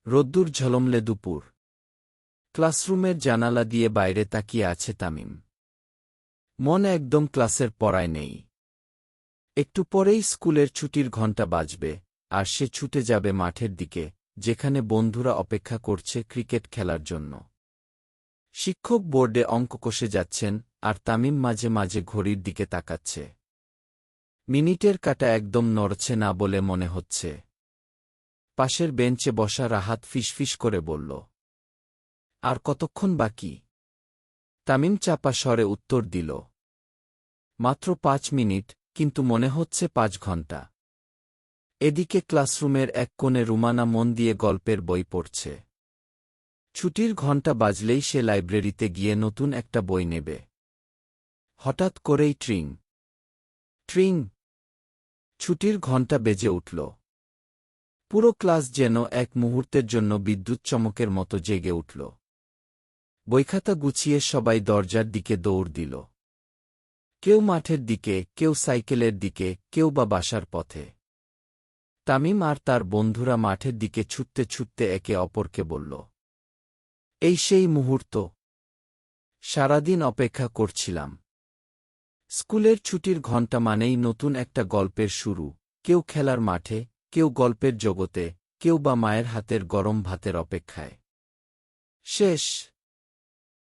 রোদ্দুর ঝলমলে দুপুর। ক্লাসরুমের জানালা দিয়ে বাইরে তাকিয়ে আছে তামিম। মন একদম ক্লাসের পড়ায় নেই। একটু পরেই স্কুলের ছুটির ঘণ্টা বাজবে, আর সে ছুটে যাবে মাঠের দিকে, যেখানে বন্ধুরা অপেক্ষা করছে ক্রিকেট খেলার জন্য। শিক্ষক বোর্ডে অঙ্ক কষে যাচ্ছেন, আর তামিম মাঝে মাঝে ঘড়ির দিকে তাকাচ্ছে। মিনিটের কাঁটা একদম নড়ছে না বলে মনে হচ্ছে। পাশের বেঞ্চে বসা রাহাত ফিসফিস করে বলল, আর কতক্ষণ বাকি? তামিম চাপা স্বরে উত্তর দিল, মাত্র ৫ মিনিট, কিন্তু মনে হচ্ছে ৫ ঘণ্টা। এদিকে ক্লাসরুমের এক কোণে রুমানা মন দিয়ে গল্পের বই পড়ছে। ছুটির ঘণ্টা বাজলেই সে লাইব্রেরিতে গিয়ে নতুন একটা বই নেবে। হঠাৎ করেই ট্রিং ট্রিং ছুটির ঘণ্টা বেজে উঠল। পুরো ক্লাস যেন এক মুহূর্তের জন্য বিদ্যুৎ চমকের মতো জেগে উঠল। বইখাতা গুছিয়ে সবাই দরজার দিকে দৌড় দিল। কেউ মাঠের দিকে, কেউ সাইকেলের দিকে, কেউ বা বাসার পথে। তামিম আর তার বন্ধুরা মাঠের দিকে ছুটতে ছুটতে একে অপরকে বলল, এই সেই মুহূর্ত। সারাদিন অপেক্ষা করছিলাম। স্কুলের ছুটির ঘণ্টা মানেই নতুন একটা গল্পের শুরু, কেউ খেলার মাঠে, কেউ গল্পের জগতে, কেউ বা মায়ের হাতের গরম ভাতের অপেক্ষায়। শেষ।